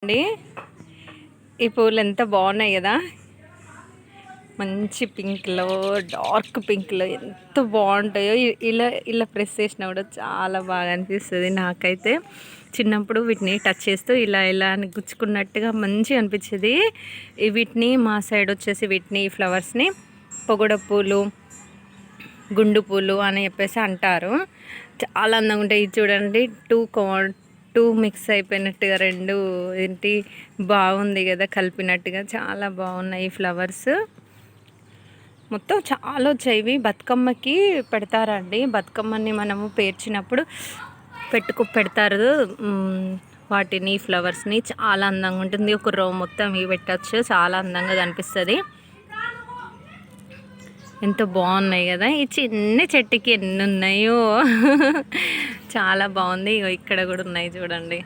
అండి ఈ పూలు ఎంత బాగున్నాయి కదా. మంచి పింక్లో, డార్క్ పింక్లో ఎంత బాగుంటాయో. ఇలా ఇలా ప్రెస్ చేసినా కూడా చాలా బాగా అనిపిస్తుంది. నాకైతే చిన్నప్పుడు వీటిని టచ్ చేస్తూ ఇలా ఇలా అని గుచ్చుకున్నట్టుగా మంచిగా అనిపించేది. వీటిని మా సైడ్ వచ్చేసి వీటిని ఫ్లవర్స్ని పొగడ పూలు, గుండు పూలు అని చెప్పేసి అంటారు. చాలా అందంగా ఉంటాయి. చూడండి, టూ మిక్స్ అయిపోయినట్టుగా రెండు ఏంటి బాగుంది కదా, కలిపినట్టుగా చాలా బాగున్నాయి ఈ ఫ్లవర్స్. మొత్తం చాలా వచ్చాయి. బతుకమ్మకి పెడతారండి. బతుకమ్మని మనము పేర్చినప్పుడు పెడతారు వాటిని, ఫ్లవర్స్ని. చాలా అందంగా ఉంటుంది. ఒక రో మొత్తం ఇవి పెట్టచ్చు, చాలా అందంగా కనిపిస్తుంది. ఎంత బాగున్నాయి కదా. ఈ చిన్న చెట్టుకి ఎన్ని ఉన్నాయో చాలా బాగుంది. ఇక్కడ కూడా ఉన్నాయి చూడండి.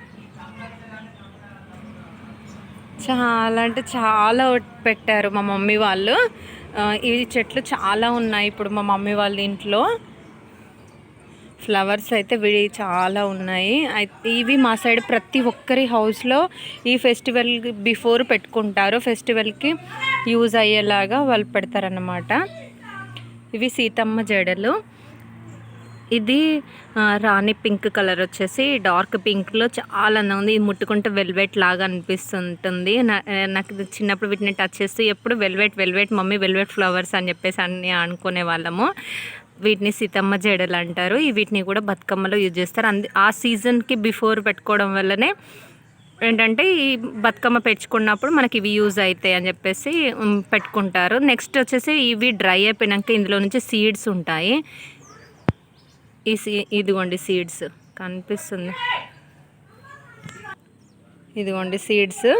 చాలా అంటే చాలా పెట్టారు మా మమ్మీ వాళ్ళు. ఈ చెట్లు చాలా ఉన్నాయి ఇప్పుడు మా మమ్మీ వాళ్ళ ఇంట్లో. ఫ్లవర్స్ అయితే చాలా ఉన్నాయి. ఇవి మా సైడ్ ప్రతి ఒక్కరి హౌస్లో ఈ ఫెస్టివల్ బిఫోర్ పెట్టుకుంటారు. ఫెస్టివల్కి యూజ్ అయ్యేలాగా వాళ్ళు పెడతారన్నమాట. ఇవి సీతమ్మ జడలు. ఇది రాణి పింక్ కలర్ వచ్చేసి డార్క్ పింక్లో చాలా అందంగా ఉంది. ఇది ముట్టుకుంటే వెల్వెట్ లాగా అనిపిస్తుంటుంది. నాకు చిన్నప్పుడు వీటిని టచ్ చేస్తూ ఎప్పుడు వెల్వెట్ మమ్మీ వెల్వెట్ ఫ్లవర్స్ అని చెప్పేసి అన్ని అనుకునే వాళ్ళము. వీటిని సీతమ్మ జడలు అంటారు. వీటిని కూడా బతుకమ్మలో యూజ్ చేస్తారు. ఆ సీజన్కి బిఫోర్ పెట్టుకోవడం వల్లనే ఏంటంటే ఈ బతుకమ్మ పెంచుకున్నప్పుడు మనకి ఇవి యూజ్ అవుతాయి అని చెప్పేసి పెట్టుకుంటారు. నెక్స్ట్ వచ్చేసి ఇవి డ్రై అయిపోయినాక ఇందులో నుంచి సీడ్స్ ఉంటాయి. ఇదిగోండి సీడ్స్ కనిపిస్తుంది. ఇదిగోండి సీడ్స్.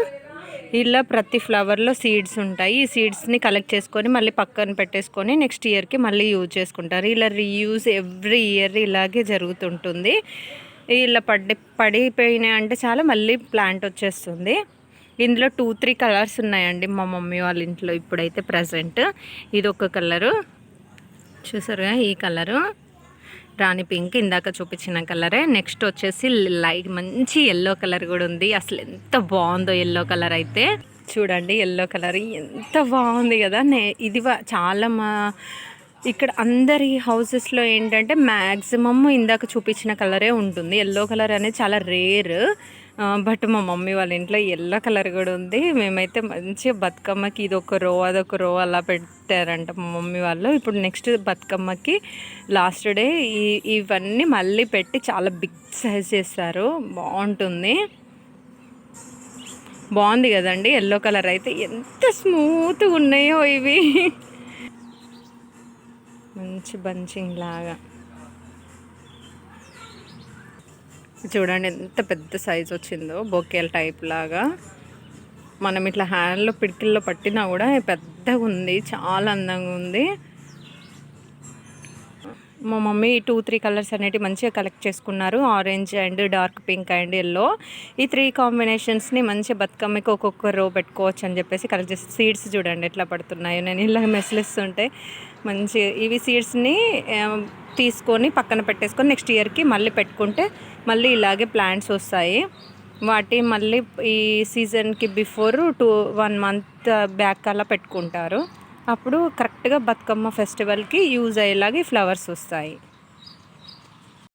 ఇలా ప్రతి ఫ్లవర్లో సీడ్స్ ఉంటాయి. ఈ సీడ్స్ని కలెక్ట్ చేసుకొని మళ్ళీ పక్కన పెట్టేసుకొని నెక్స్ట్ ఇయర్కి మళ్ళీ యూజ్ చేసుకుంటారు. ఇలా రీయూజ్ ఎవ్రీ ఇయర్ ఇలాగే జరుగుతుంటుంది. ఇలా పడిపోయినాయి అంటే చాలా మళ్ళీ ప్లాంట్ వచ్చేస్తుంది. ఇందులో 2-3 కలర్స్ ఉన్నాయండి మా మమ్మీ వాళ్ళ ఇంట్లో ఇప్పుడైతే ప్రజెంట్. ఇది ఒక కలరు చూసారుగా, ఈ కలరు రాణి పింక్ ఇందాక చూపించిన కలరే. నెక్స్ట్ వచ్చేసి లైట్ మంచి ఎల్లో కలర్ కూడా ఉంది. అసలు ఎంత బాగుందో ఎల్లో కలర్ అయితే. చూడండి ఎల్లో కలర్ ఎంత బాగుంది కదా. ఇది చాలా ఇక్కడ అందరి హౌసెస్లో ఏంటంటే మ్యాక్సిమమ్ ఇందాక చూపించిన కలరే ఉంటుంది. ఎల్లో కలర్ అనేది చాలా రేర్. బట్ మా మమ్మీ వాళ్ళ ఇంట్లో ఎల్లో కలర్ కూడా ఉంది. మేమైతే మంచిగా బతుకమ్మకి ఇదొక రో అదొక రో అలా పెట్టారంట మా మమ్మీ వాళ్ళు. ఇప్పుడు నెక్స్ట్ బతుకమ్మకి లాస్ట్ డే ఇవన్నీ మళ్ళీ పెట్టి చాలా బిగ్ సైజ్ చేస్తారు. బాగుంది కదండి. ఎల్లో కలర్ అయితే ఎంత స్మూత్గా ఉన్నాయో ఇవి. మంచి బంచింగ్ లాగా చూడండి, ఎంత పెద్ద సైజ్ వచ్చిందో. బొకేల్ టైప్ లాగా మనం ఇట్లా హ్యాండ్లో పిడికిల్లో పట్టినా కూడా పెద్దగా ఉంది. చాలా అందంగా ఉంది. మా మమ్మీ 2-3 కలర్స్ అనేవి మంచిగా కలెక్ట్ చేసుకున్నారు. Orange and dark pink and yellow. ఈ 3 కాంబినేషన్స్ని మంచిగా బతుకమ్మకి ఒక్కొక్క రో పెట్టుకోవచ్చు అని చెప్పేసి కలెక్ట్ చేసి. సీడ్స్ చూడండి ఎట్లా పడుతున్నాయో. నేను ఇలా మెస్లిస్తుంటే మంచి ఇవి సీడ్స్ని తీసుకొని పక్కన పెట్టేసుకొని నెక్స్ట్ ఇయర్కి మళ్ళీ పెట్టుకుంటే మళ్ళీ ఇలాగే ప్లాంట్స్ వస్తాయి. వాటి మళ్ళీ ఈ సీజన్కి బిఫోర్ 1 మంత్ బ్యాక్ అలా పెట్టుకుంటారు. అప్పుడు కరెక్ట్గా బతుకమ్మ ఫెస్టివల్కి యూజ్ అయ్యేలాగా ఈ ఫ్లవర్స్ వస్తాయి.